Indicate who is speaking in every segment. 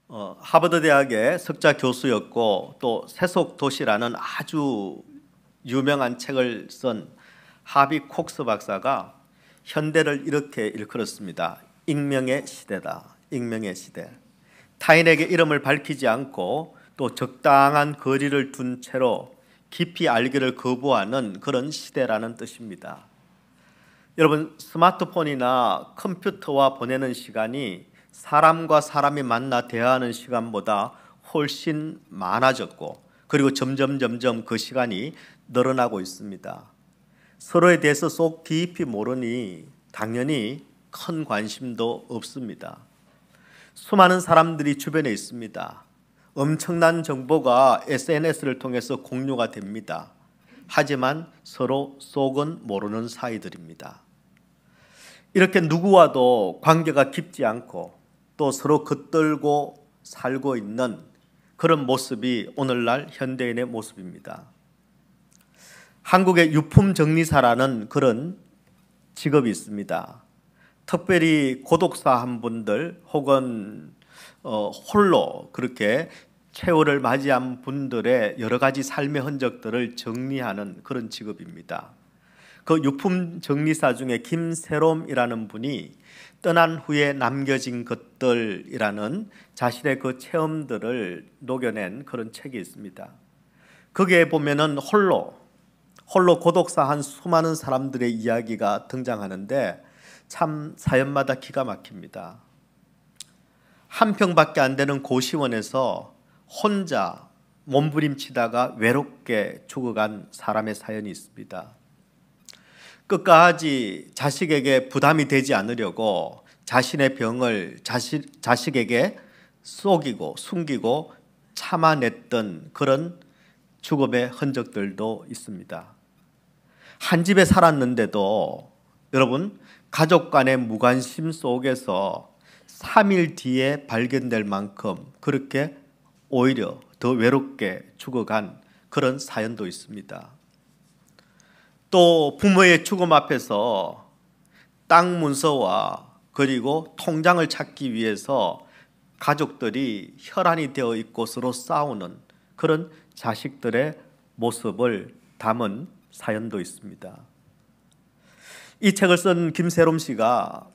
Speaker 1: 하버드 대학의 석자 교수였고 또 세속도시라는 아주 유명한 책을 쓴 하비 콕스 박사가 현대를 이렇게 일컬었습니다. 익명의 시대다. 익명의 시대. 타인에게 이름을 밝히지 않고 또 적당한 거리를 둔 채로 깊이 알기를 거부하는 그런 시대라는 뜻입니다. 여러분, 스마트폰이나 컴퓨터와 보내는 시간이 사람과 사람이 만나 대화하는 시간보다 훨씬 많아졌고, 그리고 점점 그 시간이 늘어나고 있습니다. 서로에 대해서 속 깊이 모르니 당연히 큰 관심도 없습니다. 수많은 사람들이 주변에 있습니다. 엄청난 정보가 SNS를 통해서 공유가 됩니다. 하지만 서로 속은 모르는 사이들입니다. 이렇게 누구와도 관계가 깊지 않고 또 서로 겉돌고 살고 있는 그런 모습이 오늘날 현대인의 모습입니다. 한국의 유품정리사라는 그런 직업이 있습니다. 특별히 고독사한 분들 혹은 홀로 그렇게 최후를 맞이한 분들의 여러 가지 삶의 흔적들을 정리하는 그런 직업입니다. 그 유품정리사 중에 김세롬이라는 분이 떠난 후에 남겨진 것들이라는 자신의 그 체험들을 녹여낸 그런 책이 있습니다. 거기에 보면은 홀로 고독사한 수많은 사람들의 이야기가 등장하는데 참 사연마다 기가 막힙니다. 한 평밖에 안 되는 고시원에서 혼자 몸부림치다가 외롭게 죽어간 사람의 사연이 있습니다. 끝까지 자식에게 부담이 되지 않으려고 자신의 병을 자식에게 속이고 숨기고 참아냈던 그런 죽음의 흔적들도 있습니다. 한 집에 살았는데도 여러분, 가족 간의 무관심 속에서 3일 뒤에 발견될 만큼 그렇게 오히려 더 외롭게 죽어간 그런 사연도 있습니다. 또 부모의 죽음 앞에서 땅 문서와 그리고 통장을 찾기 위해서 가족들이 혈안이 되어 있고 서로 싸우는 그런 자식들의 모습을 담은 사연도 있습니다. 이 책을 쓴 김세롬 씨가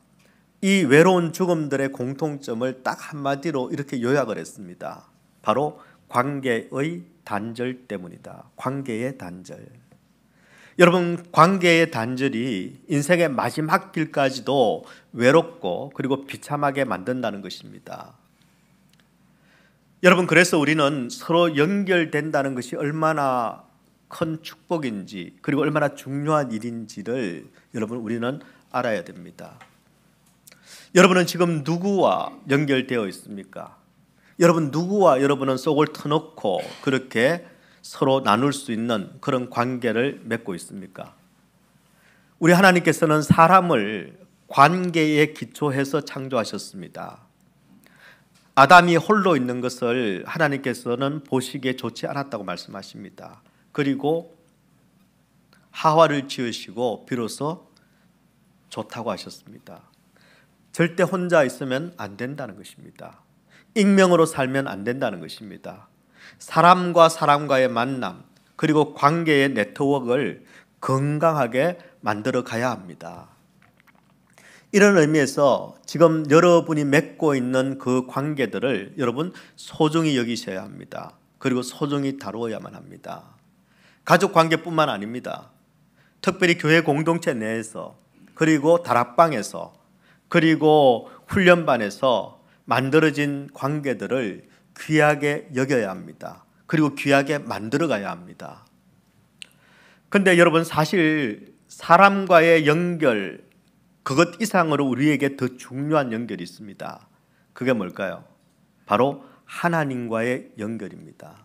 Speaker 1: 이 외로운 죽음들의 공통점을 딱 한마디로 이렇게 요약을 했습니다. 바로 관계의 단절 때문이다. 관계의 단절. 여러분, 관계의 단절이 인생의 마지막 길까지도 외롭고 그리고 비참하게 만든다는 것입니다. 여러분, 그래서 우리는 서로 연결된다는 것이 얼마나 큰 축복인지 그리고 얼마나 중요한 일인지를 여러분, 우리는 알아야 됩니다. 여러분은 지금 누구와 연결되어 있습니까? 여러분, 누구와 여러분은 속을 터놓고 그렇게 서로 나눌 수 있는 그런 관계를 맺고 있습니까? 우리 하나님께서는 사람을 관계에 기초해서 창조하셨습니다. 아담이 홀로 있는 것을 하나님께서는 보시기에 좋지 않았다고 말씀하십니다. 그리고 하와를 지으시고 비로소 좋다고 하셨습니다. 절대 혼자 있으면 안 된다는 것입니다. 익명으로 살면 안 된다는 것입니다. 사람과 사람과의 만남 그리고 관계의 네트워크를 건강하게 만들어 가야 합니다. 이런 의미에서 지금 여러분이 맺고 있는 그 관계들을 여러분 소중히 여기셔야 합니다. 그리고 소중히 다루어야만 합니다. 가족 관계뿐만 아닙니다. 특별히 교회 공동체 내에서 그리고 다락방에서 그리고 훈련반에서 만들어진 관계들을 귀하게 여겨야 합니다. 그리고 귀하게 만들어 가야 합니다. 그런데 여러분, 사실 사람과의 연결, 그것 이상으로 우리에게 더 중요한 연결이 있습니다. 그게 뭘까요? 바로 하나님과의 연결입니다.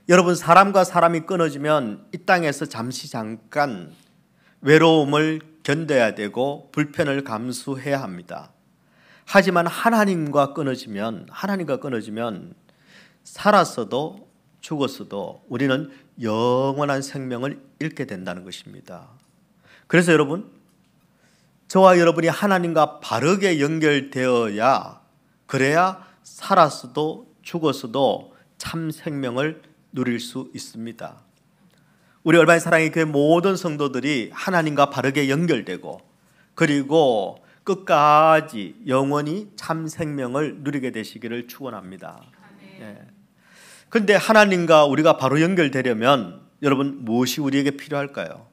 Speaker 1: 여러분, 사람과 사람이 끊어지면 이 땅에서 잠깐 외로움을 견뎌야 되고 불편을 감수해야 합니다. 하지만 하나님과 끊어지면 살았어도 죽었어도 우리는 영원한 생명을 잃게 된다는 것입니다. 그래서 여러분, 저와 여러분이 하나님과 바르게 연결되어야, 그래야 살았어도 죽었어도 참 생명을 누릴 수 있습니다. 우리 얼마인 사랑의 교회 모든 성도들이 하나님과 바르게 연결되고 그리고 끝까지 영원히 참 생명을 누리게 되시기를 축원합니다. 그런데 하나님과 우리가 바로 연결되려면 여러분 무엇이 우리에게 필요할까요?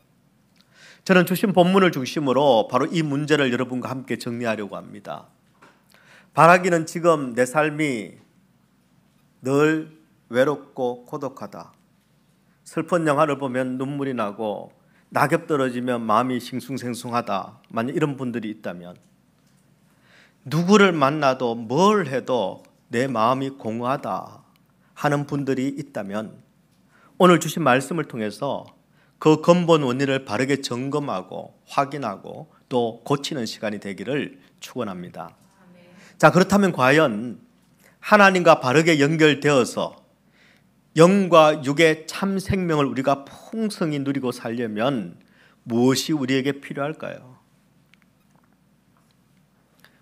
Speaker 1: 저는 주신 본문을 중심으로 바로 이 문제를 여러분과 함께 정리하려고 합니다. 바라기는 지금 내 삶이 늘 외롭고 고독하다. 슬픈 영화를 보면 눈물이 나고 낙엽 떨어지면 마음이 싱숭생숭하다. 만약 이런 분들이 있다면 누구를 만나도 뭘 해도 내 마음이 공허하다 하는 분들이 있다면 오늘 주신 말씀을 통해서 그 근본 원인을 바르게 점검하고 확인하고 또 고치는 시간이 되기를 축원합니다. 자, 그렇다면 과연 하나님과 바르게 연결되어서 영과 육의 참 생명을 우리가 풍성히 누리고 살려면 무엇이 우리에게 필요할까요?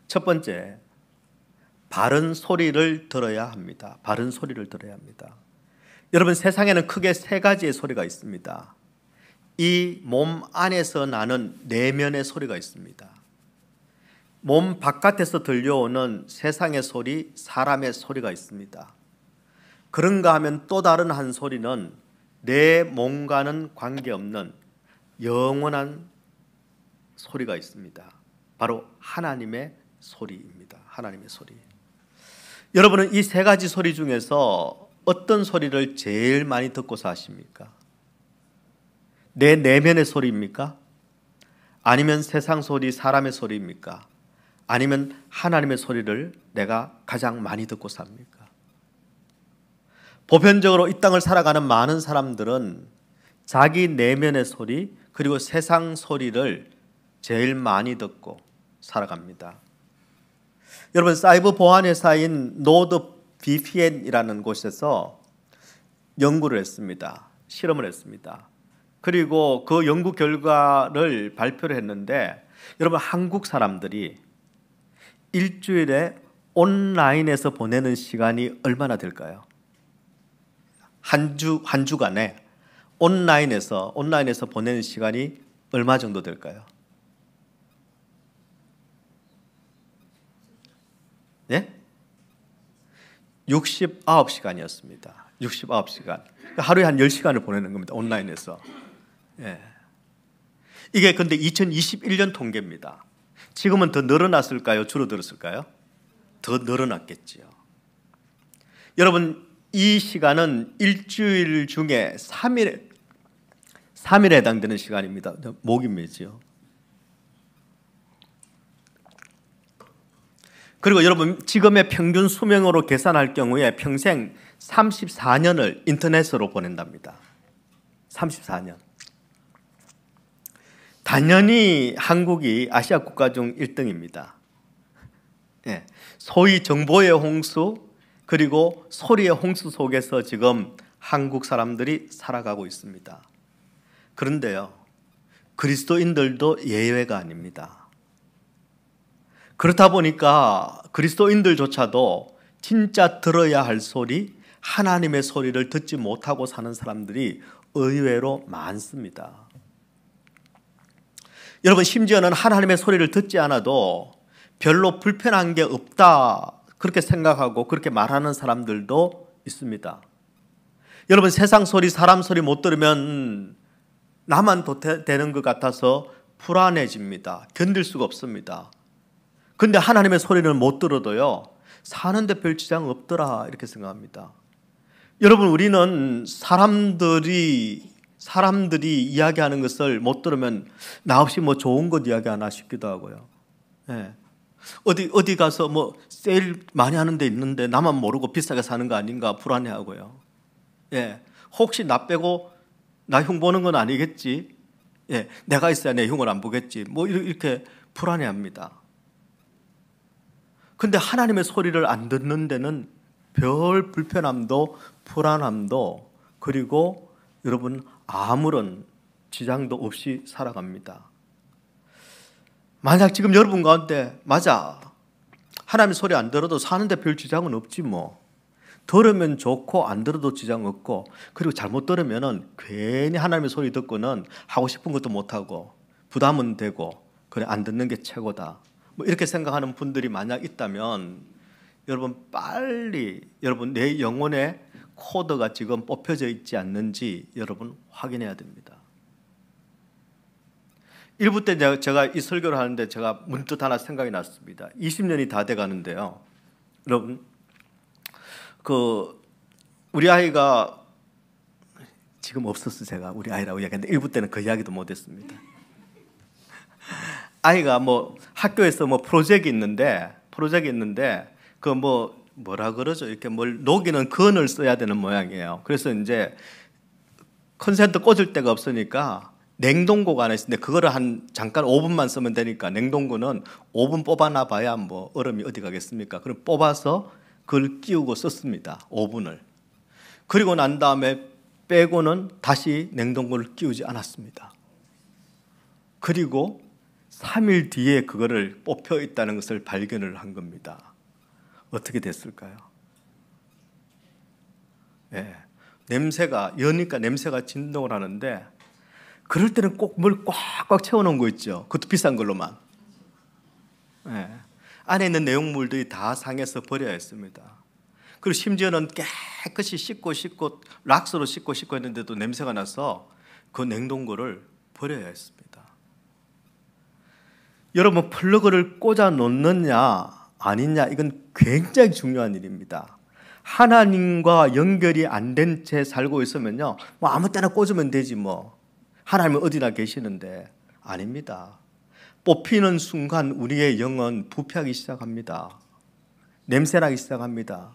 Speaker 1: 첫 번째, 바른 소리를 들어야 합니다. 바른 소리를 들어야 합니다. 여러분, 세상에는 크게 세 가지의 소리가 있습니다. 이 몸 안에서 나는 내면의 소리가 있습니다. 몸 바깥에서 들려오는 세상의 소리, 사람의 소리가 있습니다. 그런가 하면 또 다른 한 소리는 내 몸과는 관계없는 영원한 소리가 있습니다. 바로 하나님의 소리입니다. 하나님의 소리. 여러분은 이 세 가지 소리 중에서 어떤 소리를 제일 많이 듣고 사십니까? 내 내면의 소리입니까? 아니면 세상 소리, 사람의 소리입니까? 아니면 하나님의 소리를 내가 가장 많이 듣고 삽니까? 보편적으로 이 땅을 살아가는 많은 사람들은 자기 내면의 소리 그리고 세상 소리를 제일 많이 듣고 살아갑니다. 여러분, 사이버 보안 회사인 노드VPN이라는 곳에서 연구를 했습니다. 실험을 했습니다. 그리고 그 연구 결과를 발표를 했는데 여러분, 한국 사람들이 일주일에 온라인에서 보내는 시간이 얼마나 될까요? 한 주간에 온라인에서 보내는 시간이 얼마 정도 될까요? 네? 69시간이었습니다. 69시간. 하루에 한 10시간을 보내는 겁니다. 온라인에서. 예. 이게 근데 2021년 통계입니다. 지금은 더 늘어났을까요? 줄어들었을까요? 더 늘어났겠지요. 여러분, 이 시간은 일주일 중에 3일에 해당되는 시간입니다. 목이 메지요. 그리고 여러분, 지금의 평균 수명으로 계산할 경우에 평생 34년을 인터넷으로 보낸답니다. 34년. 당연히 한국이 아시아 국가 중 1등입니다. 예. 소위 정보의 홍수 그리고 소리의 홍수 속에서 지금 한국 사람들이 살아가고 있습니다. 그런데요, 그리스도인들도 예외가 아닙니다. 그렇다 보니까 그리스도인들조차도 진짜 들어야 할 소리, 하나님의 소리를 듣지 못하고 사는 사람들이 의외로 많습니다. 여러분, 심지어는 하나님의 소리를 듣지 않아도 별로 불편한 게 없다 그렇게 생각하고 그렇게 말하는 사람들도 있습니다. 여러분, 세상 소리, 사람 소리 못 들으면 나만 되는 것 같아서 불안해집니다. 견딜 수가 없습니다. 근데 하나님의 소리를 못 들어도요, 사는데 별 지장 없더라 이렇게 생각합니다. 여러분, 우리는 사람들이 이야기하는 것을 못 들으면 나 없이 뭐 좋은 것 이야기하나 싶기도 하고요. 예. 어디 가서 뭐 세일 많이 하는 데 있는데 나만 모르고 비싸게 사는 거 아닌가 불안해하고요. 예. 혹시 나 빼고 나 흉 보는 건 아니겠지? 예. 내가 있어야 내 흉을 안 보겠지? 뭐 이렇게 불안해합니다. 근데 하나님의 소리를 안 듣는 데는 별 불편함도 불안함도 그리고 여러분 아무런 지장도 없이 살아갑니다. 만약 지금 여러분 가운데 맞아, 하나님 소리 안 들어도 사는데 별 지장은 없지 뭐. 들으면 좋고 안 들어도 지장 없고, 그리고 잘못 들으면은 괜히 하나님의 소리 듣고는 하고 싶은 것도 못 하고 부담은 되고, 그래 안 듣는 게 최고다, 뭐 이렇게 생각하는 분들이 만약 있다면 여러분 빨리 여러분 내 영혼에 코드가 지금 뽑혀져 있지 않는지 여러분 확인해야 됩니다. 일부 때 제가 이 설교를 하는데 제가 문득 하나 생각이 났습니다. 20년이 다 돼 가는데요. 여러분 우리 아이가 지금 없었어. 제가 우리 아이라고 이야기했는데 일부 때는 그 이야기도 못했습니다. 아이가 뭐 학교에서 뭐 프로젝트 있는데 그 뭐라 그러죠? 이렇게 뭘 녹이는 건을 써야 되는 모양이에요. 그래서 이제 컨센트 꽂을 데가 없으니까 냉동고가 하나 있는데 그거를 잠깐 5분만 쓰면 되니까 냉동고는 5분 뽑아놔 봐야 뭐 얼음이 어디 가겠습니까? 그럼 뽑아서 그걸 끼우고 썼습니다. 5분을. 그리고 난 다음에 빼고는 다시 냉동고를 끼우지 않았습니다. 그리고 3일 뒤에 그거를 뽑혀 있다는 것을 발견을 한 겁니다. 어떻게 됐을까요? 네. 냄새가 여니까 냄새가 진동을 하는데, 그럴 때는 꼭 물 꽉꽉 채워놓은 거 있죠. 그것도 비싼 걸로만. 네. 안에 있는 내용물들이 다 상해서 버려야 했습니다. 그리고 심지어는 깨끗이 씻고 락스로 씻고 했는데도 냄새가 나서 그 냉동고를 버려야 했습니다. 여러분 플러그를 꽂아 놓느냐 아니냐, 이건 굉장히 중요한 일입니다. 하나님과 연결이 안 된 채 살고 있으면요, 뭐 아무 때나 꽂으면 되지 뭐. 하나님은 어디나 계시는데. 아닙니다. 뽑히는 순간 우리의 영은 부패하기 시작합니다. 냄새나기 시작합니다.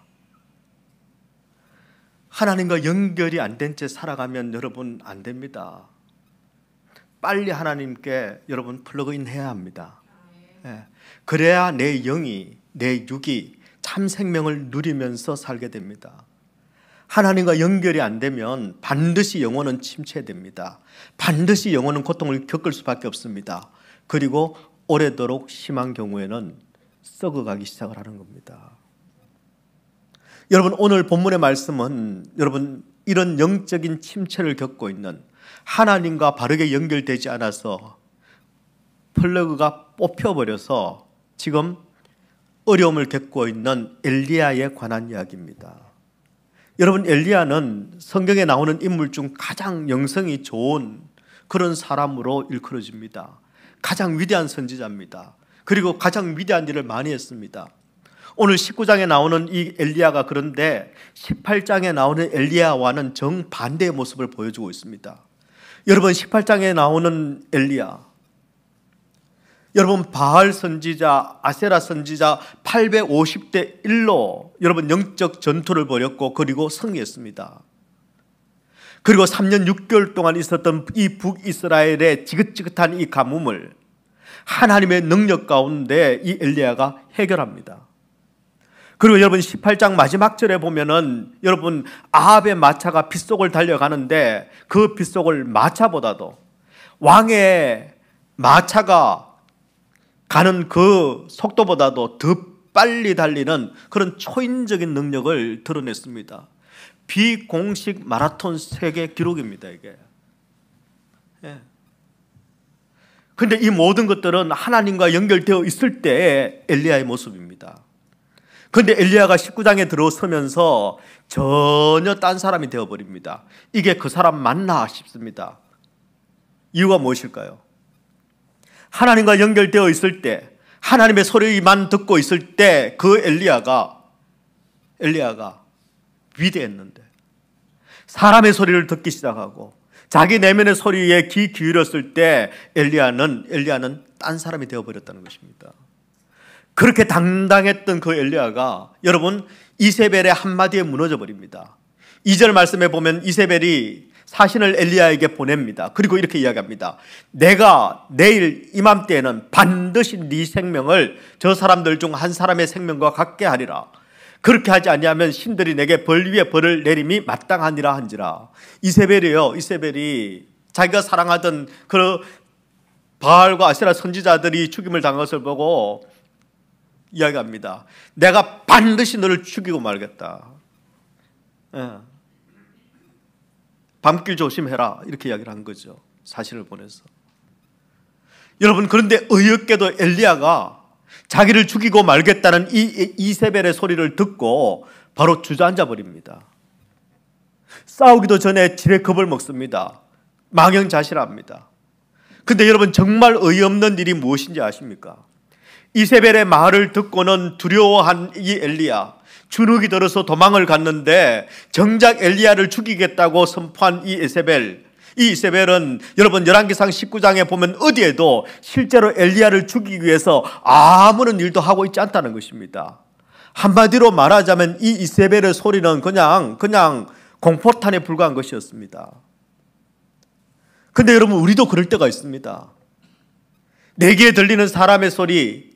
Speaker 1: 하나님과 연결이 안 된 채 살아가면 여러분 안 됩니다. 빨리 하나님께 여러분 플러그인 해야 합니다. 예. 그래야 내 영이, 내 육이 참 생명을 누리면서 살게 됩니다. 하나님과 연결이 안 되면 반드시 영혼은 침체됩니다. 반드시 영혼은 고통을 겪을 수밖에 없습니다. 그리고 오래도록 심한 경우에는 썩어가기 시작을 하는 겁니다. 여러분 오늘 본문의 말씀은 여러분 이런 영적인 침체를 겪고 있는, 하나님과 바르게 연결되지 않아서 플러그가 뽑혀버려서 지금 어려움을 겪고 있는 엘리야에 관한 이야기입니다. 여러분 엘리야는 성경에 나오는 인물 중 가장 영성이 좋은 그런 사람으로 일컬어집니다. 가장 위대한 선지자입니다. 그리고 가장 위대한 일을 많이 했습니다. 오늘 19장에 나오는 이 엘리야가 그런데 18장에 나오는 엘리야와는 정반대의 모습을 보여주고 있습니다. 여러분 18장에 나오는 엘리야, 여러분 바알 선지자, 아세라 선지자 850대 1로 여러분 영적 전투를 벌였고 그리고 승리했습니다. 그리고 3년 6개월 동안 있었던 이 북이스라엘의 지긋지긋한 이 가뭄을 하나님의 능력 가운데 이 엘리야가 해결합니다. 그리고 여러분 18장 마지막 절에 보면은 여러분 아합의 마차가 빗속을 달려가는데 그 빗속을 마차보다도, 왕의 마차가 가는 그 속도보다도 더 빨리 달리는 그런 초인적인 능력을 드러냈습니다. 비공식 마라톤 세계 기록입니다, 이게. 예. 근데 이 모든 것들은 하나님과 연결되어 있을 때의 엘리야의 모습입니다. 그런데 엘리야가 19장에 들어서면서 전혀 딴 사람이 되어버립니다. 이게 그 사람 맞나 싶습니다. 이유가 무엇일까요? 하나님과 연결되어 있을 때, 하나님의 소리만 듣고 있을 때 그 엘리야가 위대했는데, 사람의 소리를 듣기 시작하고 자기 내면의 소리에 귀 기울였을 때 엘리야는 딴 사람이 되어버렸다는 것입니다. 그렇게 당당했던 그 엘리야가 여러분 이세벨의 한마디에 무너져 버립니다. 2절 말씀에 보면 이세벨이 사신을 엘리야에게 보냅니다. 그리고 이렇게 이야기합니다. 내가 내일 이맘때에는 반드시 네 생명을 저 사람들 중 한 사람의 생명과 같게 하리라. 그렇게 하지 아니하면 신들이 내게 벌 위에 벌을 내림이 마땅하니라 한지라. 이세벨이 자기가 사랑하던 그 바알과 아세라 선지자들이 죽임을 당한 것을 보고 이야기합니다. 내가 반드시 너를 죽이고 말겠다. 밤길 조심해라 이렇게 이야기를 한 거죠. 사신을 보내서. 여러분, 그런데 어이없게도 엘리야가 자기를 죽이고 말겠다는 이 이세벨의 소리를 듣고 바로 주저앉아 버립니다. 싸우기도 전에 지레 겁을 먹습니다. 망연자실합니다. 근데 여러분, 정말 어이없는 일이 무엇인지 아십니까? 이세벨의 말을 듣고는 두려워한 이 엘리야, 주눅이 들어서 도망을 갔는데 정작 엘리야를 죽이겠다고 선포한 이 이세벨은 여러분 열왕기상 19장에 보면 어디에도 실제로 엘리야를 죽이기 위해서 아무런 일도 하고 있지 않다는 것입니다. 한마디로 말하자면 이 이세벨의 소리는 그냥 공포탄에 불과한 것이었습니다. 근데 여러분, 우리도 그럴 때가 있습니다. 내게 들리는 사람의 소리,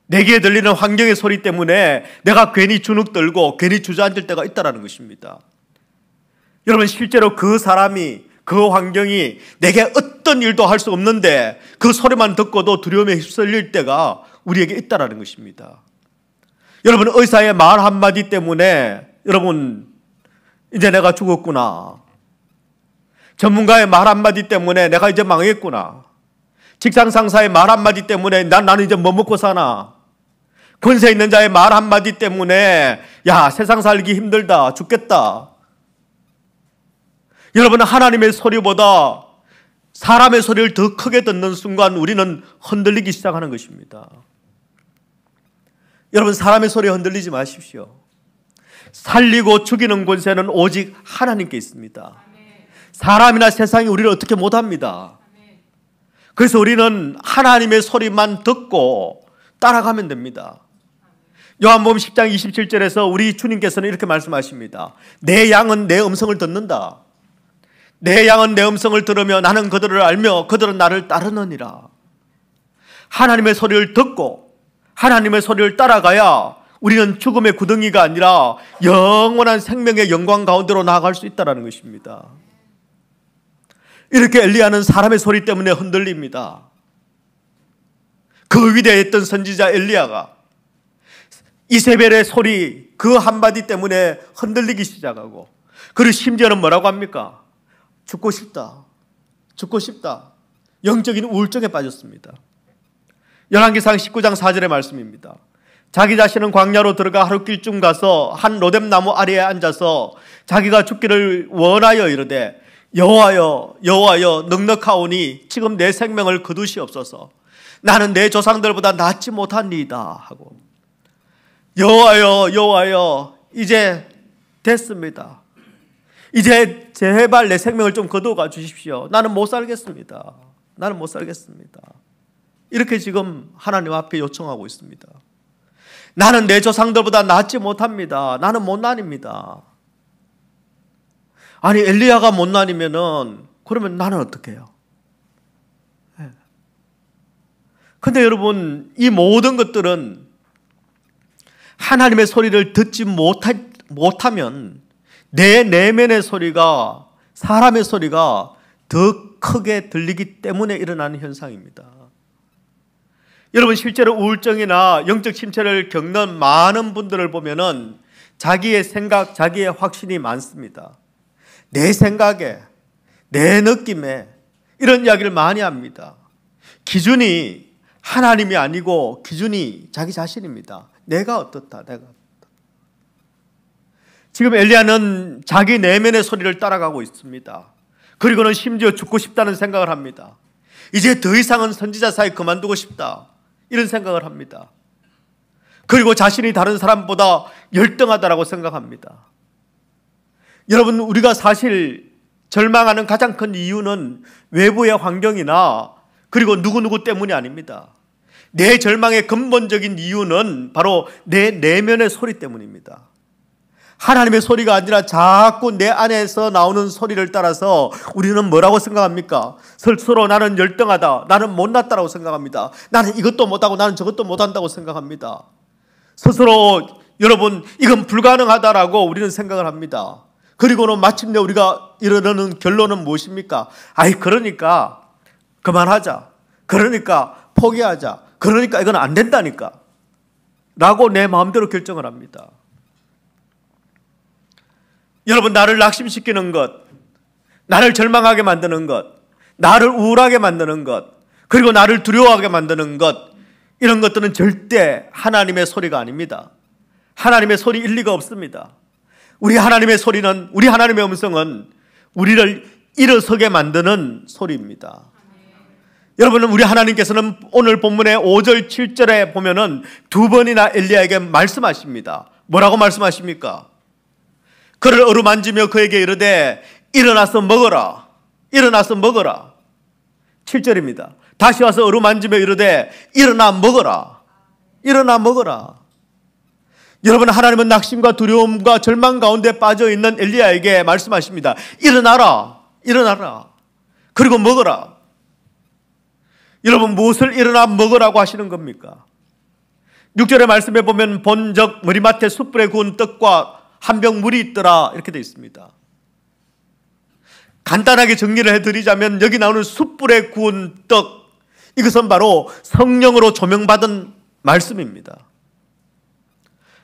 Speaker 1: 내게 들리는 환경의 소리 때문에 내가 괜히 주눅 들고 괜히 주저앉을 때가 있다는 것입니다. 여러분, 실제로 그 사람이, 그 환경이 내게 어떤 일도 할 수 없는데 그 소리만 듣고도 두려움에 휩쓸릴 때가 우리에게 있다는 것입니다. 여러분, 의사의 말 한마디 때문에 여러분 이제 내가 죽었구나, 전문가의 말 한마디 때문에 내가 이제 망했구나, 직장 상사의 말 한마디 때문에 나는 이제 뭐 먹고 사나, 권세 있는 자의 말 한마디 때문에 야, 세상 살기 힘들다, 죽겠다. 여러분, 하나님의 소리보다 사람의 소리를 더 크게 듣는 순간 우리는 흔들리기 시작하는 것입니다. 여러분, 사람의 소리에 흔들리지 마십시오. 살리고 죽이는 권세는 오직 하나님께 있습니다. 사람이나 세상이 우리를 어떻게 못합니다. 그래서 우리는 하나님의 소리만 듣고 따라가면 됩니다. 요한복음 10장 27절에서 우리 주님께서는 이렇게 말씀하십니다. 내 양은 내 음성을 듣는다. 내 양은 내 음성을 들으며 나는 그들을 알며 그들은 나를 따르느니라. 하나님의 소리를 듣고 하나님의 소리를 따라가야 우리는 죽음의 구덩이가 아니라 영원한 생명의 영광 가운데로 나아갈 수 있다는 것입니다. 이렇게 엘리야는 사람의 소리 때문에 흔들립니다. 그 위대했던 선지자 엘리야가 이세벨의 소리 그 한마디 때문에 흔들리기 시작하고, 그리고 심지어는 뭐라고 합니까? 죽고 싶다, 죽고 싶다. 영적인 우울증에 빠졌습니다. 열왕기상 19장 4절의 말씀입니다. 자기 자신은 광야로 들어가 하룻길쯤 가서 한 로뎀나무 아래에 앉아서 자기가 죽기를 원하여 이르되 여호와여 여호와여 넉넉하오니 지금 내 생명을 거두시옵소서. 나는 내 조상들보다 낫지 못하니이다 하고, 여호와여 여호와여 이제 됐습니다. 이제 제발 내 생명을 좀 거두어가 주십시오. 나는 못 살겠습니다. 나는 못 살겠습니다. 이렇게 지금 하나님 앞에 요청하고 있습니다. 나는 내 조상들보다 낫지 못합니다. 나는 못난입니다. 아니, 엘리야가 못난이면은 그러면 나는 어떻게 해요? 근데 여러분, 이 모든 것들은 하나님의 소리를 듣지 못하면 내 내면의 소리가, 사람의 소리가 더 크게 들리기 때문에 일어나는 현상입니다. 여러분, 실제로 우울증이나 영적 침체를 겪는 많은 분들을 보면은 자기의 생각, 자기의 확신이 많습니다. 내 생각에, 내 느낌에 이런 이야기를 많이 합니다. 기준이 하나님이 아니고 기준이 자기 자신입니다. 내가 어떻다, 내가 어떻다. 지금 엘리야는 자기 내면의 소리를 따라가고 있습니다. 그리고는 심지어 죽고 싶다는 생각을 합니다. 이제 더 이상은 선지자 사이 그만두고 싶다, 이런 생각을 합니다. 그리고 자신이 다른 사람보다 열등하다라고 생각합니다. 여러분, 우리가 사실 절망하는 가장 큰 이유는 외부의 환경이나 그리고 누구누구 때문이 아닙니다. 내 절망의 근본적인 이유는 바로 내 내면의 소리 때문입니다. 하나님의 소리가 아니라 자꾸 내 안에서 나오는 소리를 따라서 우리는 뭐라고 생각합니까? 스스로 나는 열등하다, 나는 못났다라고 생각합니다. 나는 이것도 못하고 나는 저것도 못한다고 생각합니다. 스스로 여러분 이건 불가능하다라고 우리는 생각을 합니다. 그리고는 마침내 우리가 이르는 결론은 무엇입니까? 아이, 그러니까 그만하자, 그러니까 포기하자, 그러니까 이건 안 된다니까. 라고 내 마음대로 결정을 합니다. 여러분, 나를 낙심시키는 것, 나를 절망하게 만드는 것, 나를 우울하게 만드는 것, 그리고 나를 두려워하게 만드는 것, 이런 것들은 절대 하나님의 소리가 아닙니다. 하나님의 소리 일리가 없습니다. 우리 하나님의 소리는, 우리 하나님의 음성은 우리를 일어서게 만드는 소리입니다. 여러분은 우리 하나님께서는 오늘 본문의 5절 7절에 보면은 두 번이나 엘리야에게 말씀하십니다. 뭐라고 말씀하십니까? 그를 어루만지며 그에게 이르되 일어나서 먹어라. 일어나서 먹어라. 7절입니다. 다시 와서 어루만지며 이르되 일어나 먹어라. 일어나 먹어라. 여러분, 하나님은 낙심과 두려움과 절망 가운데 빠져있는 엘리야에게 말씀하십니다. 일어나라. 일어나라. 그리고 먹어라. 여러분, 무엇을 일어나 먹으라고 하시는 겁니까? 6절의 말씀에 보면 본적 머리맡에 숯불에 구운 떡과 한 병 물이 있더라 이렇게 되어 있습니다. 간단하게 정리를 해드리자면 여기 나오는 숯불에 구운 떡, 이것은 바로 성령으로 조명받은 말씀입니다.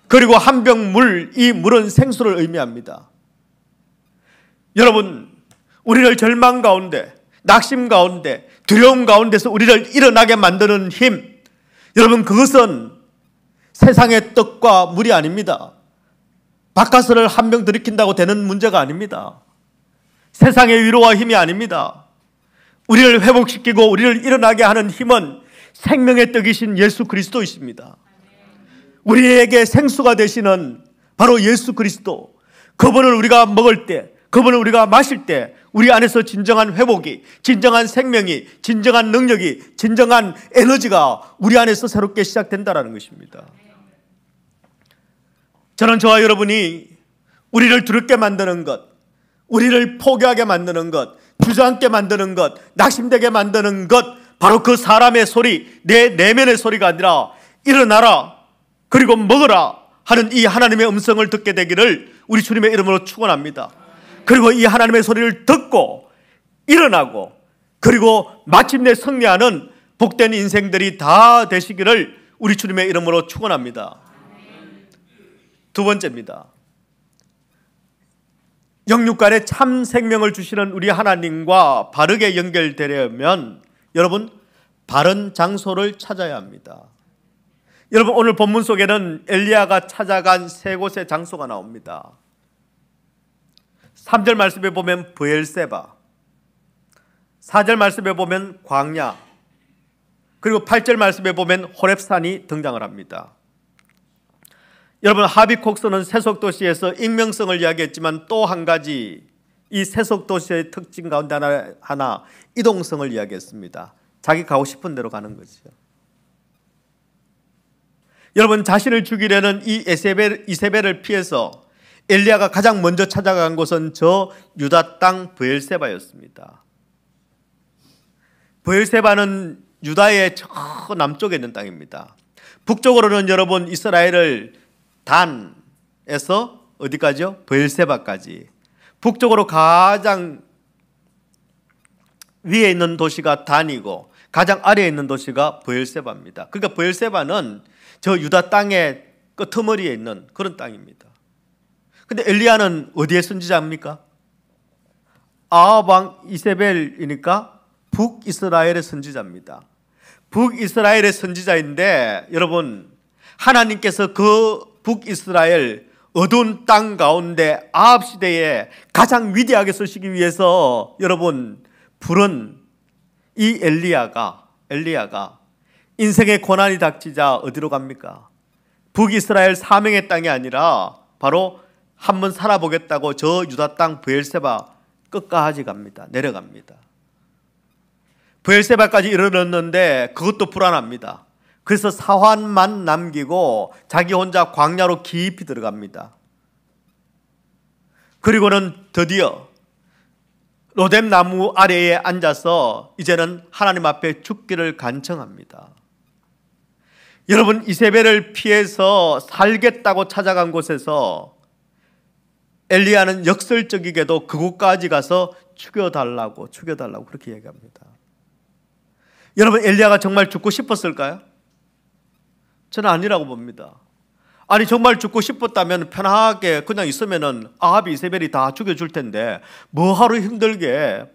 Speaker 1: 그리고 한 병 물, 이 물은 생수를 의미합니다. 여러분, 우리를 절망 가운데, 낙심 가운데, 두려움 가운데서 우리를 일어나게 만드는 힘, 여러분, 그것은 세상의 떡과 물이 아닙니다. 바카스를 한 병 들이킨다고 되는 문제가 아닙니다. 세상의 위로와 힘이 아닙니다. 우리를 회복시키고 우리를 일어나게 하는 힘은 생명의 떡이신 예수 그리스도이십니다. 우리에게 생수가 되시는 바로 예수 그리스도, 그분을 우리가 먹을 때, 그분을 우리가 마실 때 우리 안에서 진정한 회복이, 진정한 생명이, 진정한 능력이, 진정한 에너지가 우리 안에서 새롭게 시작된다는 것입니다. 저는 저와 여러분이 우리를 두렵게 만드는 것, 우리를 포기하게 만드는 것, 주저앉게 만드는 것, 낙심되게 만드는 것, 바로 그 사람의 소리, 내 내면의 소리가 아니라 일어나라, 그리고 먹어라 하는 이 하나님의 음성을 듣게 되기를 우리 주님의 이름으로 축원합니다. 그리고 이 하나님의 소리를 듣고 일어나고 그리고 마침내 승리하는 복된 인생들이 다 되시기를 우리 주님의 이름으로 축원합니다. 두 번째입니다. 영육간에 참 생명을 주시는 우리 하나님과 바르게 연결되려면 여러분, 바른 장소를 찾아야 합니다. 여러분, 오늘 본문 속에는 엘리야가 찾아간 세 곳의 장소가 나옵니다. 3절 말씀에 보면 브엘세바, 4절 말씀에 보면 광야, 그리고 8절 말씀에 보면 호렙산이 등장을 합니다. 여러분, 하비콕스는 세속도시에서 익명성을 이야기했지만 또 한 가지 이 세속도시의 특징 가운데 하나 이동성을 이야기했습니다. 자기 가고 싶은 대로 가는 거죠. 여러분, 자신을 죽이려는 이 이세벨을 피해서 엘리야가 가장 먼저 찾아간 곳은 저 유다 땅 브엘세바였습니다. 브엘세바는 유다의 저 남쪽에 있는 땅입니다. 북쪽으로는 여러분 이스라엘을 단에서 어디까지요? 브엘세바까지. 북쪽으로 가장 위에 있는 도시가 단이고 가장 아래에 있는 도시가 브엘세바입니다. 그러니까 브엘세바는 저 유다 땅의 끄트머리에 있는 그런 땅입니다. 근데 엘리야는 어디에 선지자입니까? 아합 이세벨이니까 북이스라엘의 선지자입니다. 북이스라엘의 선지자인데 여러분, 하나님께서 그 북이스라엘 어두운 땅 가운데 아합 시대에 가장 위대하게 쓰시기 위해서 여러분 부른 이 엘리야가 인생의 고난이 닥치자 어디로 갑니까? 북이스라엘 사명의 땅이 아니라 바로 한번 살아보겠다고 저 유다 땅 브엘세바 끝까지 갑니다. 내려갑니다. 브엘세바까지 이르렀는데 그것도 불안합니다. 그래서 사환만 남기고 자기 혼자 광야로 깊이 들어갑니다. 그리고는 드디어 로뎀 나무 아래에 앉아서 이제는 하나님 앞에 죽기를 간청합니다. 여러분, 이세벨을 피해서 살겠다고 찾아간 곳에서 엘리야는 역설적이게도 그곳까지 가서 죽여달라고 그렇게 얘기합니다. 여러분, 엘리야가 정말 죽고 싶었을까요? 저는 아니라고 봅니다. 아니 정말 죽고 싶었다면 편하게 그냥 있으면은 아합이 이세벨이 다 죽여줄 텐데 뭐하러 힘들게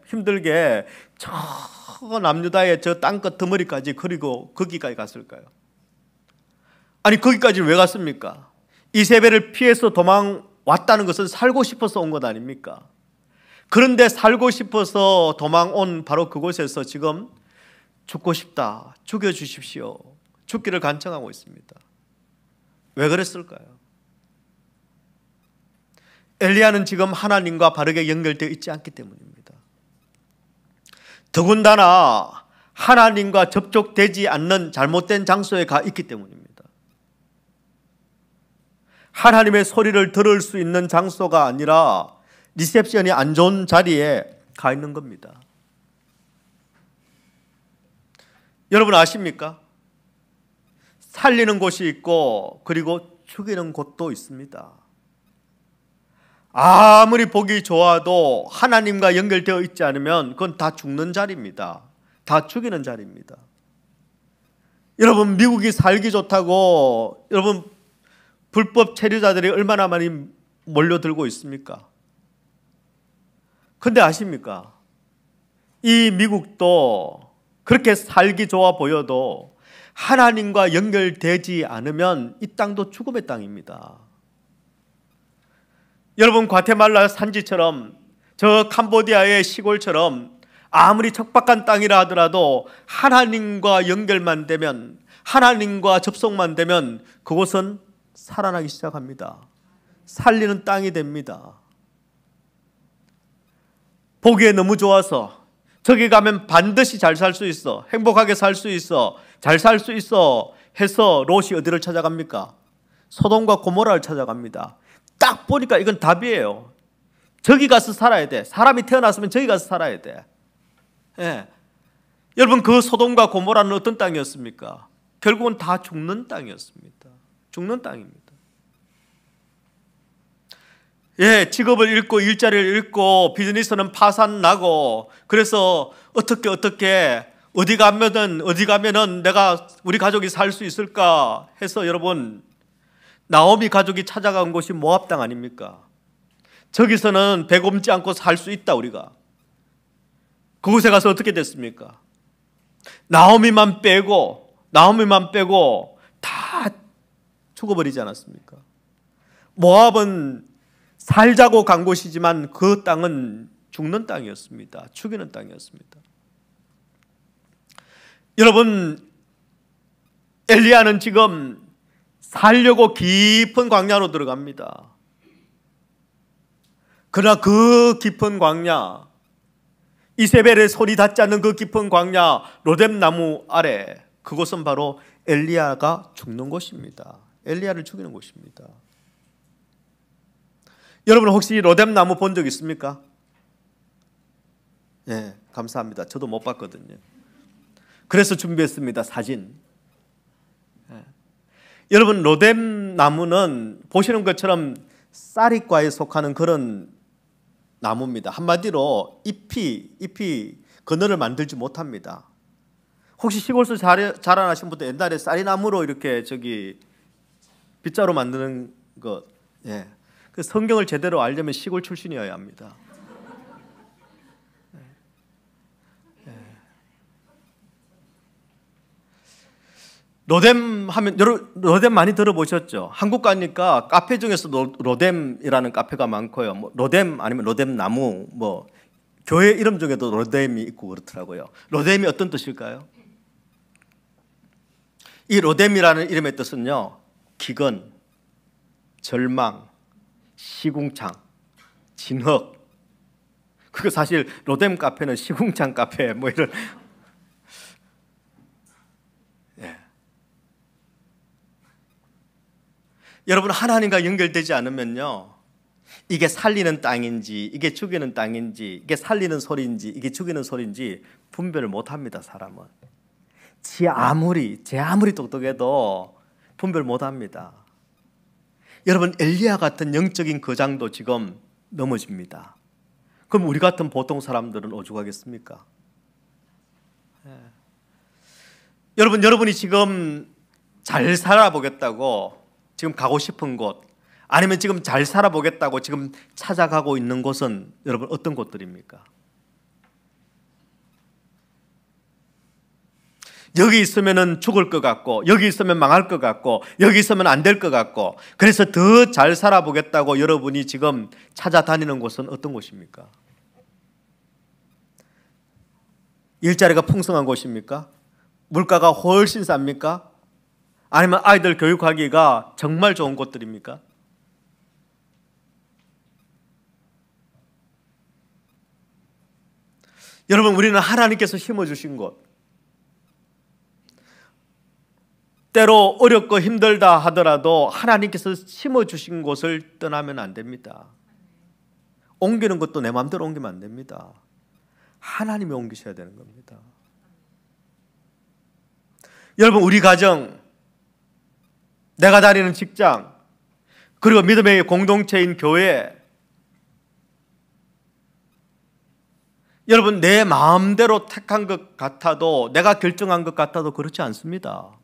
Speaker 1: 저 남유다의 저 땅끝 덩어리까지 그리고 거기까지 갔을까요? 아니 거기까지 왜 갔습니까? 이세벨을 피해서 도망왔다는 것은 살고 싶어서 온 것 아닙니까? 그런데 살고 싶어서 도망온 바로 그곳에서 지금 죽고 싶다, 죽여주십시오, 죽기를 간청하고 있습니다. 왜 그랬을까요? 엘리야는 지금 하나님과 바르게 연결되어 있지 않기 때문입니다. 더군다나 하나님과 접촉되지 않는 잘못된 장소에 가 있기 때문입니다. 하나님의 소리를 들을 수 있는 장소가 아니라 리셉션이 안 좋은 자리에 가 있는 겁니다. 여러분 아십니까? 살리는 곳이 있고 그리고 죽이는 곳도 있습니다. 아무리 보기 좋아도 하나님과 연결되어 있지 않으면 그건 다 죽는 자리입니다. 다 죽이는 자리입니다. 여러분 미국이 살기 좋다고 여러분 불법 체류자들이 얼마나 많이 몰려들고 있습니까? 근데 아십니까? 이 미국도 그렇게 살기 좋아 보여도 하나님과 연결되지 않으면 이 땅도 죽음의 땅입니다. 여러분 과테말라 산지처럼 저 캄보디아의 시골처럼 아무리 척박한 땅이라 하더라도 하나님과 연결만 되면, 하나님과 접속만 되면 그곳은 살아나기 시작합니다. 살리는 땅이 됩니다. 보기에 너무 좋아서 저기 가면 반드시 잘 살 수 있어, 행복하게 살 수 있어, 잘 살 수 있어 해서 롯이 어디를 찾아갑니까? 소돔과 고모라를 찾아갑니다. 딱 보니까 이건 답이에요. 저기 가서 살아야 돼. 사람이 태어났으면 저기 가서 살아야 돼. 예. 여러분 그 소돔과 고모라는 어떤 땅이었습니까? 결국은 다 죽는 땅이었습니다. 죽는 땅입니다. 예, 직업을 잃고 일자리를 잃고 비즈니스는 파산나고 그래서 어떻게 어디 가면은 내가 우리 가족이 살 수 있을까 해서 여러분 나오미 가족이 찾아간 곳이 모압 땅 아닙니까? 저기서는 배 굶지 않고 살 수 있다 우리가. 그곳에 가서 어떻게 됐습니까? 나오미만 빼고 다 죽어버리지 않았습니까? 모압은 살자고 간 곳이지만 그 땅은 죽는 땅이었습니다. 죽이는 땅이었습니다. 여러분 엘리야는 지금 살려고 깊은 광야로 들어갑니다. 그러나 그 깊은 광야, 이세벨의 소리 닿지 않는 그 깊은 광야 로뎀 나무 아래, 그곳은 바로 엘리야가 죽는 곳입니다. 엘리야를 죽이는 곳입니다. 여러분 혹시 로뎀 나무 본 적 있습니까? 예, 감사합니다. 저도 못 봤거든요. 그래서 준비했습니다. 사진. 예. 여러분 로뎀 나무는 보시는 것처럼 쌀이과에 속하는 그런 나무입니다. 한마디로 잎이 그늘을 만들지 못합니다. 혹시 시골에서 자라나신 분들 옛날에 쌀이나무로 이렇게 빗자루 만드는 거, 예. 그 성경을 제대로 알려면 시골 출신이어야 합니다. 로뎀 하면 로뎀 많이 들어보셨죠? 한국 가니까 카페 중에서 로뎀이라는 카페가 많고요. 뭐 로뎀 아니면 로뎀 나무, 뭐 교회 이름 중에도 로뎀이 있고 그렇더라고요. 로뎀이 어떤 뜻일까요? 이 로뎀이라는 이름의 뜻은요, 기근, 절망, 시궁창, 진흙. 그거 사실 로뎀 카페는 시궁창 카페 뭐 이런. 예. 여러분 하나님과 연결되지 않으면요, 이게 살리는 땅인지 이게 죽이는 땅인지 이게 살리는 소리인지 이게 죽이는 소리인지 분별을 못합니다. 사람은 제 아무리 똑똑해도 분별 못합니다. 여러분 엘리야 같은 영적인 거장도 지금 넘어집니다. 그럼 우리 같은 보통 사람들은 오죽하겠습니까? 예. 여러분이 지금 잘 살아보겠다고 지금 가고 싶은 곳, 아니면 지금 잘 살아보겠다고 지금 찾아가고 있는 곳은 여러분 어떤 곳들입니까? 여기 있으면 죽을 것 같고, 여기 있으면 망할 것 같고, 여기 있으면 안 될 것 같고, 그래서 더 잘 살아보겠다고 여러분이 지금 찾아다니는 곳은 어떤 곳입니까? 일자리가 풍성한 곳입니까? 물가가 훨씬 쌉니까? 아니면 아이들 교육하기가 정말 좋은 곳들입니까? 여러분, 우리는 하나님께서 심어주신 곳, 때로 어렵고 힘들다 하더라도 하나님께서 심어주신 곳을 떠나면 안 됩니다. 옮기는 것도 내 마음대로 옮기면 안 됩니다. 하나님이 옮기셔야 되는 겁니다. 여러분, 우리 가정, 내가 다니는 직장, 그리고 믿음의 공동체인 교회, 여러분, 내 마음대로 택한 것 같아도, 내가 결정한 것 같아도 그렇지 않습니다.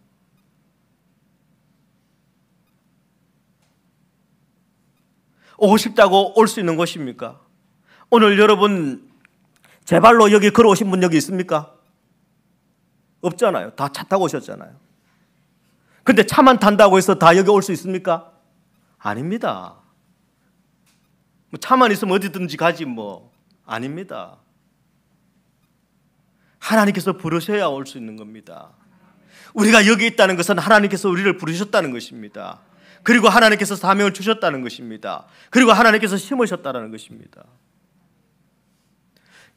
Speaker 1: 오고 싶다고 올 수 있는 곳입니까? 오늘 여러분 제 발로 여기 걸어오신 분 여기 있습니까? 없잖아요. 다 차 타고 오셨잖아요. 근데 차만 탄다고 해서 다 여기 올 수 있습니까? 아닙니다. 차만 있으면 어디든지 가지 뭐. 아닙니다. 하나님께서 부르셔야 올 수 있는 겁니다. 우리가 여기 있다는 것은 하나님께서 우리를 부르셨다는 것입니다. 그리고 하나님께서 사명을 주셨다는 것입니다. 그리고 하나님께서 심으셨다는 것입니다.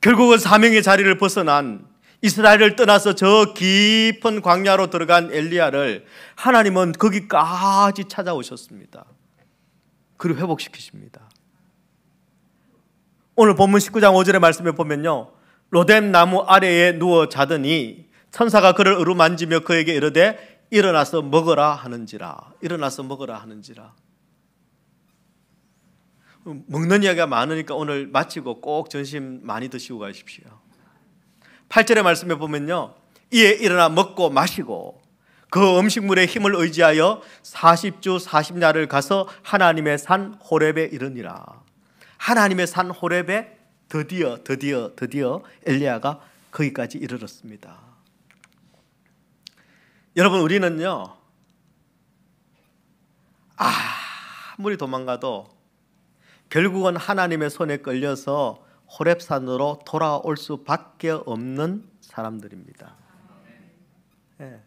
Speaker 1: 결국은 사명의 자리를 벗어난, 이스라엘을 떠나서 저 깊은 광야로 들어간 엘리야를 하나님은 거기까지 찾아오셨습니다. 그리고 회복시키십니다. 오늘 본문 19장 5절의 말씀에 보면요, 로뎀 나무 아래에 누워 자더니 천사가 그를 어루만지며 그에게 이르되 일어나서 먹어라 하는지라. 일어나서 먹어라 하는지라. 먹는 이야기가 많으니까 오늘 마치고 꼭 점심 많이 드시고 가십시오. 8절의 말씀에 보면요, 이에 일어나 먹고 마시고 그 음식물의 힘을 의지하여 40주 40야를 가서 하나님의 산 호렙에 이르니라. 하나님의 산 호렙에 드디어 엘리야가 거기까지 이르렀습니다. 여러분, 우리는요, 아무리 도망가도 결국은 하나님의 손에 끌려서 호렙산으로 돌아올 수밖에 없는 사람들입니다. 네.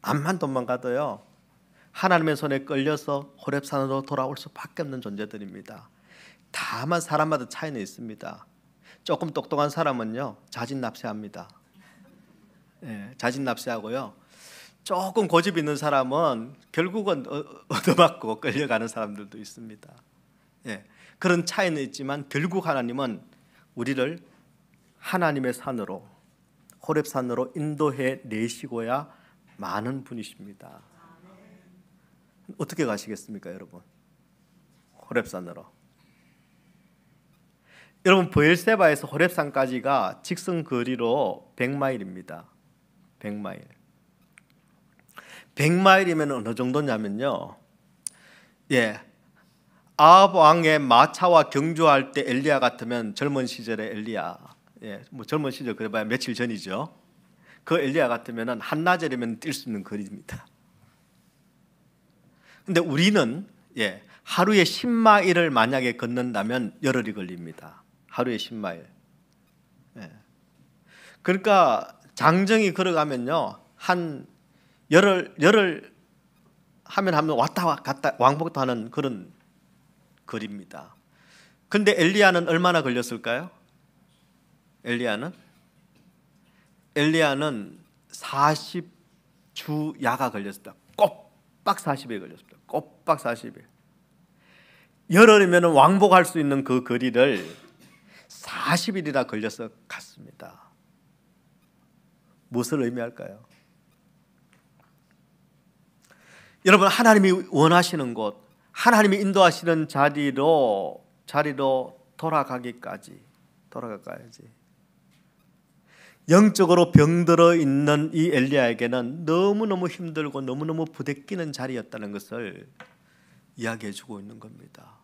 Speaker 1: 암만 도망가도요, 하나님의 손에 끌려서 호렙산으로 돌아올 수밖에 없는 존재들입니다. 다만 사람마다 차이는 있습니다. 조금 똑똑한 사람은요, 자진납세합니다. 네, 자진납세하고요, 조금 고집 있는 사람은 결국은 얻어맞고 끌려가는 사람들도 있습니다. 예, 그런 차이는 있지만 결국 하나님은 우리를 하나님의 산으로, 호렙산으로 인도해 내시고야 많은 분이십니다. 어떻게 가시겠습니까, 여러분? 호렙산으로. 여러분, 브엘세바에서 호렙산까지가 직선 거리로 100마일입니다. 100마일. 100마일이면 어느 정도냐면요, 예, 아합 왕의 마차와 경주할 때 엘리야 같으면, 젊은 시절의 엘리야, 예, 뭐 젊은 시절 그래봐야 며칠 전이죠. 그 엘리야 같으면은 한나절이면 뛸 수 있는 거리입니다. 근데 우리는 예, 하루에 10마일을 만약에 걷는다면 열흘이 걸립니다. 하루에 10마일. 예. 그러니까 장정이 걸어가면요, 한 열흘 하면 왔다 갔다 왕복도 하는 그런 거리입니다. 근데 엘리야는 얼마나 걸렸을까요? 엘리야는 40주야가 걸렸습니다. 꼬박 40일 걸렸습니다. 꼬박 40일. 열흘이면 왕복할 수 있는 그 거리를 40일이나 걸려서 갔습니다. 무엇을 의미할까요? 여러분, 하나님이 원하시는 곳, 하나님이 인도하시는 자리로 돌아가야지. 영적으로 병들어 있는 이 엘리야에게는 너무너무 힘들고 너무너무 부대끼는 자리였다는 것을 이야기해 주고 있는 겁니다.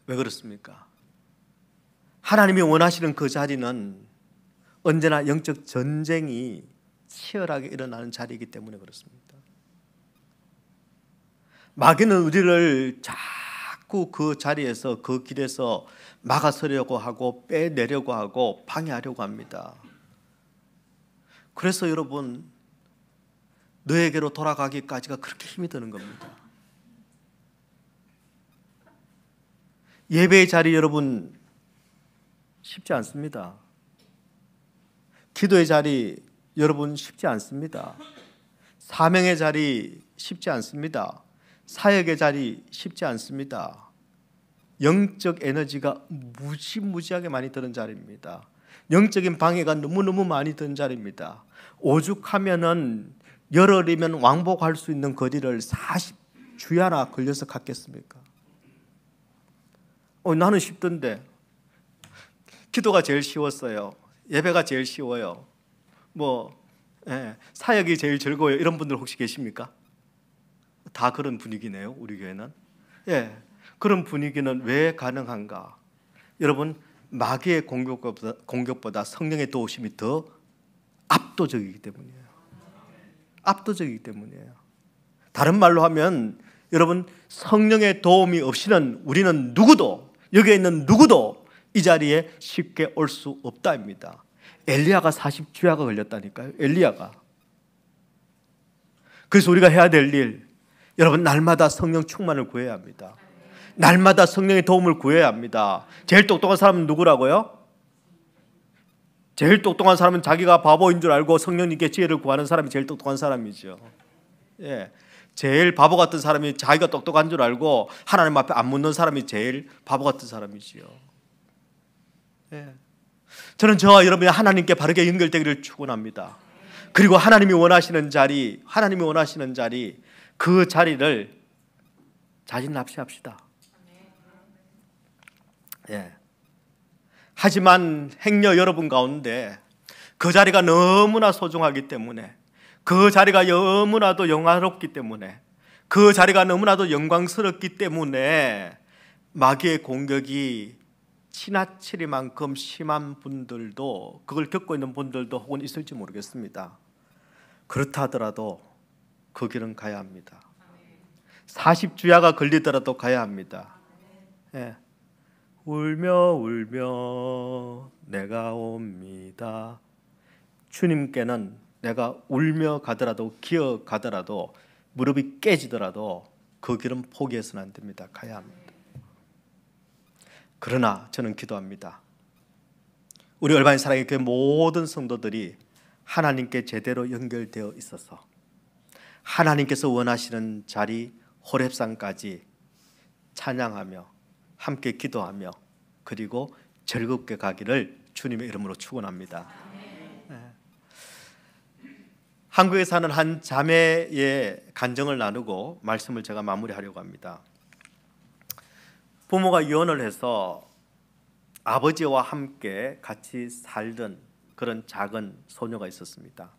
Speaker 1: 왜 그렇습니까? 하나님이 원하시는 그 자리는 언제나 영적 전쟁이 치열하게 일어나는 자리이기 때문에 그렇습니다. 마귀는 우리를 자꾸 그 자리에서, 그 길에서 막아서려고 하고 빼내려고 하고 방해하려고 합니다. 그래서 여러분, 너에게로 돌아가기까지가 그렇게 힘이 드는 겁니다. 예배의 자리 여러분 쉽지 않습니다. 기도의 자리 여러분 쉽지 않습니다. 사명의 자리 쉽지 않습니다. 사역의 자리 쉽지 않습니다. 영적 에너지가 무지무지하게 많이 드는 자리입니다. 영적인 방해가 너무너무 많이 드는 자리입니다. 오죽하면은 열흘이면 왕복할 수 있는 거리를 40주야나 걸려서 갔겠습니까? 나는 쉽던데. 기도가 제일 쉬웠어요. 예배가 제일 쉬워요. 사역이 제일 즐거워요. 이런 분들 혹시 계십니까? 다 그런 분위기네요. 우리 교회는. 그런 분위기는 왜 가능한가? 여러분, 마귀의 공격보다 성령의 도우심이 더 압도적이기 때문이에요. 압도적이기 때문이에요. 다른 말로 하면 여러분, 성령의 도움이 없이는 우리는 누구도, 여기에 있는 누구도 이 자리에 쉽게 올 수 없다입니다. 엘리야가 40주야가 걸렸다니까요. 엘리야가. 그래서 우리가 해야 될 일, 여러분, 날마다 성령 충만을 구해야 합니다. 날마다 성령의 도움을 구해야 합니다. 제일 똑똑한 사람은 누구라고요? 제일 똑똑한 사람은 자기가 바보인 줄 알고 성령님께 지혜를 구하는 사람이 제일 똑똑한 사람이죠. 제일 바보 같은 사람이 자기가 똑똑한 줄 알고 하나님 앞에 안 묻는 사람이 제일 바보 같은 사람이지요. 저는 저와 여러분이 하나님께 바르게 연결되기를 축원합니다. 그리고 하나님이 원하시는 자리, 그 자리를 자진 납치합시다. 하지만 행여 여러분 가운데 그 자리가 너무나 소중하기 때문에, 그 자리가 너무나도 영화롭기 때문에, 그 자리가 너무나도 영광스럽기 때문에 마귀의 공격이 지나치리만큼 심한 분들도, 그걸 겪고 있는 분들도 혹은 있을지 모르겠습니다. 그렇다 하더라도 그 길은 가야 합니다. 40주야가 걸리더라도 가야 합니다. 울며 내가 옵니다. 주님께는 내가 울며 가더라도, 기어가더라도, 무릎이 깨지더라도 그 길은 포기해서는 안 됩니다. 가야 합니다. 그러나 저는 기도합니다. 우리 얼바인 사랑의 그 모든 성도들이 하나님께 제대로 연결되어 있어서 하나님께서 원하시는 자리 호렙산까지 찬양하며 함께 기도하며 그리고 즐겁게 가기를 주님의 이름으로 축원합니다. 한국에 사는 한 자매의 간증을 나누고 말씀을 제가 마무리하려고 합니다. 부모가 이혼을 해서 아버지와 함께 같이 살던 그런 작은 소녀가 있었습니다.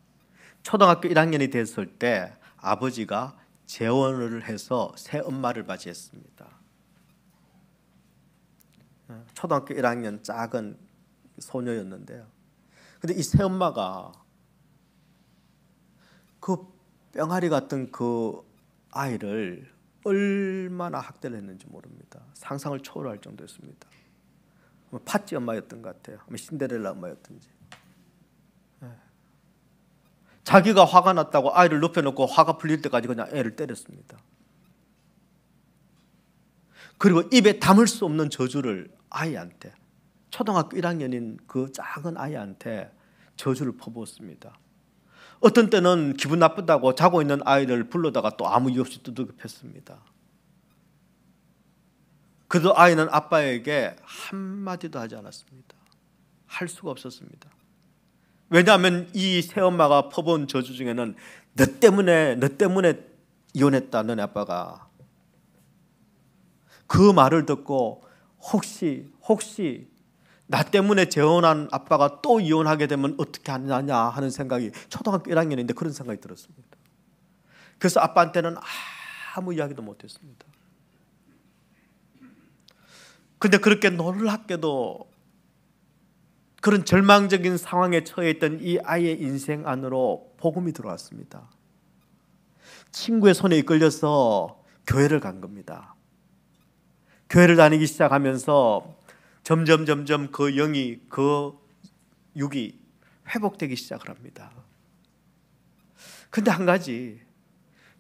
Speaker 1: 초등학교 1학년이 됐을 때 아버지가 재혼을 해서 새 엄마를 맞이했습니다. 초등학교 1학년 작은 소녀였는데요. 근데 이 새 엄마가 그 뿅아리 같은 그 아이를 얼마나 학대를 했는지 모릅니다. 상상을 초월할 정도였습니다. 팥쥐 엄마였던 것 같아요. 신데렐라 엄마였던지. 자기가 화가 났다고 아이를 눕혀놓고 화가 풀릴 때까지 그냥 애를 때렸습니다. 그리고 입에 담을 수 없는 저주를 아이한테, 초등학교 1학년인 그 작은 아이한테 저주를 퍼부었습니다. 어떤 때는 기분 나쁘다고 자고 있는 아이를 불러다가 또 아무 이유 없이 두들겨 팼습니다. 그래도 아이는 아빠에게 한마디도 하지 않았습니다. 할 수가 없었습니다. 왜냐하면 이 새엄마가 퍼부은 저주 중에는 너 때문에 이혼했다, 너네 아빠가. 그 말을 듣고 혹시 나 때문에 재혼한 아빠가 또 이혼하게 되면 어떻게 하느냐 하는 생각이, 초등학교 1학년인데 그런 생각이 들었습니다. 그래서 아빠한테는 아무 이야기도 못했습니다. 근데 그렇게 놀랍게도 그런 절망적인 상황에 처해 있던 이 아이의 인생 안으로 복음이 들어왔습니다. 친구의 손에 이끌려서 교회를 간 겁니다. 교회를 다니기 시작하면서 점점 그 영이, 그 육이 회복되기 시작을 합니다. 근데 한 가지,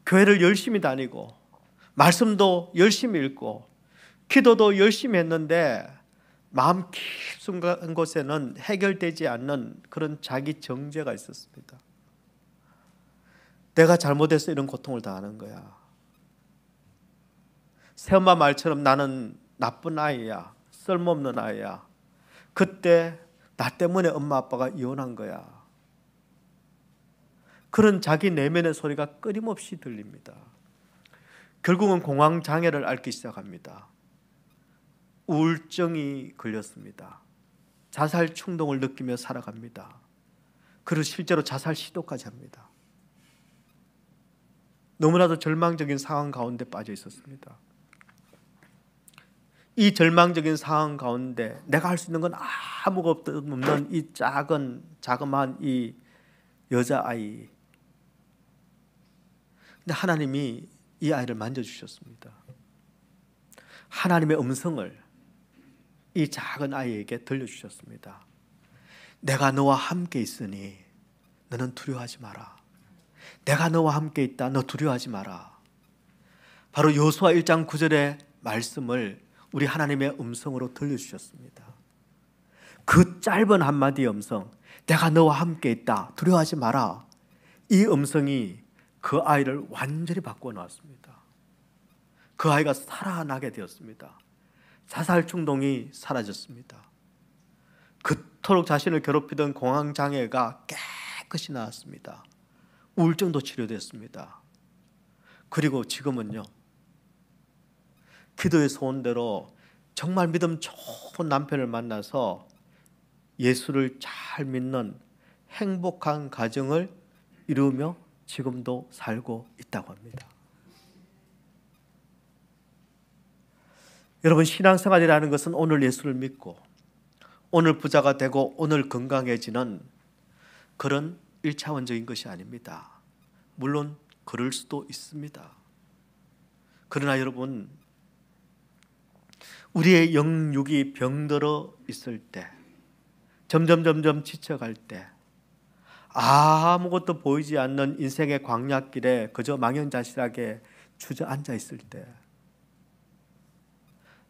Speaker 1: 교회를 열심히 다니고 말씀도 열심히 읽고 기도도 열심히 했는데 마음 깊은 곳에는 해결되지 않는 그런 자기 정죄가 있었습니다. 내가 잘못해서 이런 고통을 당하는 거야. 새엄마 말처럼 나는 나쁜 아이야, 쓸모없는 아이야. 그때 나 때문에 엄마 아빠가 이혼한 거야. 그런 자기 내면의 소리가 끊임없이 들립니다. 결국은 공황장애를 앓기 시작합니다. 우울증이 걸렸습니다. 자살 충동을 느끼며 살아갑니다. 그리고 실제로 자살 시도까지 합니다. 너무나도 절망적인 상황 가운데 빠져 있었습니다. 이 절망적인 상황 가운데 내가 할 수 있는 건 아무것도 없는 이 자그마한 이 여자아이. 근데 하나님이 이 아이를 만져주셨습니다. 하나님의 음성을 이 작은 아이에게 들려주셨습니다. 내가 너와 함께 있으니 너는 두려워하지 마라. 내가 너와 함께 있다. 너 두려워하지 마라. 바로 여호수아 1장 9절의 말씀을 우리 하나님의 음성으로 들려주셨습니다. 그 짧은 한마디의 음성, 내가 너와 함께 있다. 두려워하지 마라. 이 음성이 그 아이를 완전히 바꾸어 놓았습니다. 그 아이가 살아나게 되었습니다. 자살 충동이 사라졌습니다. 그토록 자신을 괴롭히던 공황장애가 깨끗이 나았습니다. 우울증도 치료됐습니다. 그리고 지금은요, 기도의 소원대로 정말 믿음 좋은 남편을 만나서 예수를 잘 믿는 행복한 가정을 이루며 지금도 살고 있다고 합니다. 여러분, 신앙생활이라는 것은 오늘 예수를 믿고 오늘 부자가 되고 오늘 건강해지는 그런 1차원적인 것이 아닙니다. 물론 그럴 수도 있습니다. 그러나 여러분, 우리의 영육이 병들어 있을 때, 점점 지쳐갈 때, 아무것도 보이지 않는 인생의 광야길에 그저 망연자실하게 주저앉아 있을 때,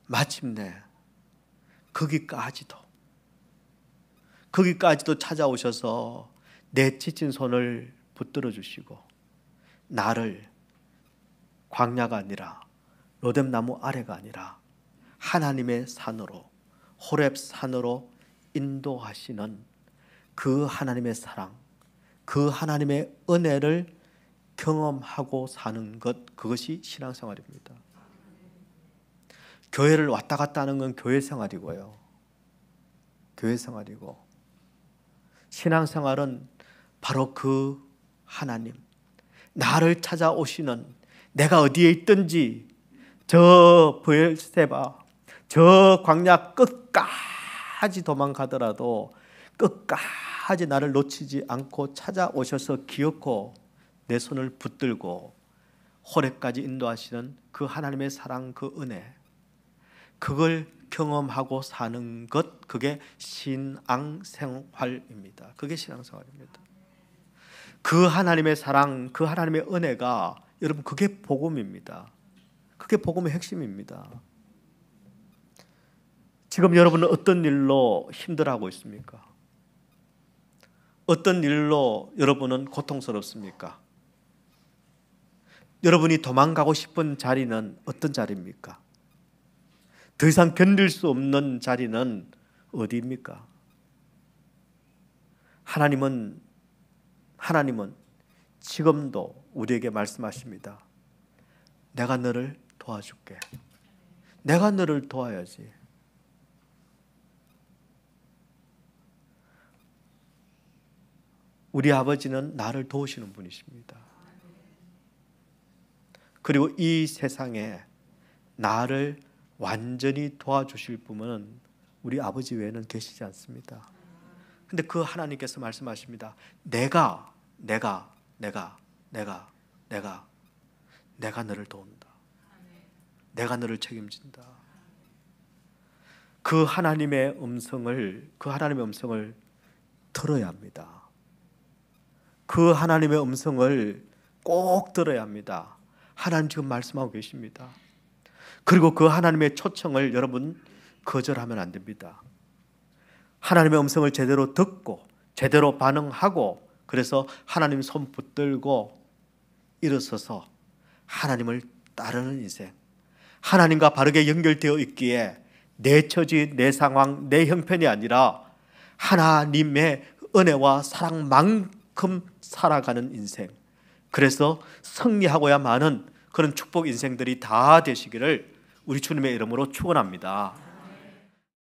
Speaker 1: 마침내 거기까지도 찾아오셔서 내 지친 손을 붙들어 주시고 나를 광야가 아니라 로뎀나무 아래가 아니라 하나님의 산으로, 호렙 산으로 인도하시는 그 하나님의 사랑, 그 하나님의 은혜를 경험하고 사는 것, 그것이 신앙생활입니다. 교회를 왔다 갔다 하는 건 교회 생활이고요. 교회 생활이고, 신앙생활은 바로 그 하나님, 나를 찾아오시는, 내가 어디에 있든지 저 브엘세바, 저 광야 끝까지 도망가더라도 끝까지 나를 놓치지 않고 찾아오셔서 기어코 내 손을 붙들고 호렙까지 인도하시는 그 하나님의 사랑, 그 은혜, 그걸 경험하고 사는 것, 그게 신앙생활입니다. 그게 신앙생활입니다. 그 하나님의 사랑, 그 하나님의 은혜가, 여러분, 그게 복음입니다. 그게 복음의 핵심입니다. 지금 여러분은 어떤 일로 힘들어하고 있습니까? 어떤 일로 여러분은 고통스럽습니까? 여러분이 도망가고 싶은 자리는 어떤 자리입니까? 더 이상 견딜 수 없는 자리는 어디입니까? 하나님은 지금도 우리에게 말씀하십니다. 내가 너를 도와줄게. 내가 너를 도와야지. 우리 아버지는 나를 도우시는 분이십니다. 그리고 이 세상에 나를 완전히 도와주실 분은 우리 아버지 외에는 계시지 않습니다. 근데 그 하나님께서 말씀하십니다. 내가 너를 도운다. 내가 너를 책임진다. 그 하나님의 음성을 들어야 합니다. 그 하나님의 음성을 꼭 들어야 합니다. 하나님 지금 말씀하고 계십니다. 그리고 그 하나님의 초청을 여러분 거절하면 안 됩니다. 하나님의 음성을 제대로 듣고 제대로 반응하고, 그래서 하나님 손 붙들고 일어서서 하나님을 따르는 인생, 하나님과 바르게 연결되어 있기에 내 처지, 내 상황, 내 형편이 아니라 하나님의 은혜와 사랑만큼 살아가는 인생, 그래서 승리하고야 마는 그런 축복 인생들이 다 되시기를 우리 주님의 이름으로 축원합니다.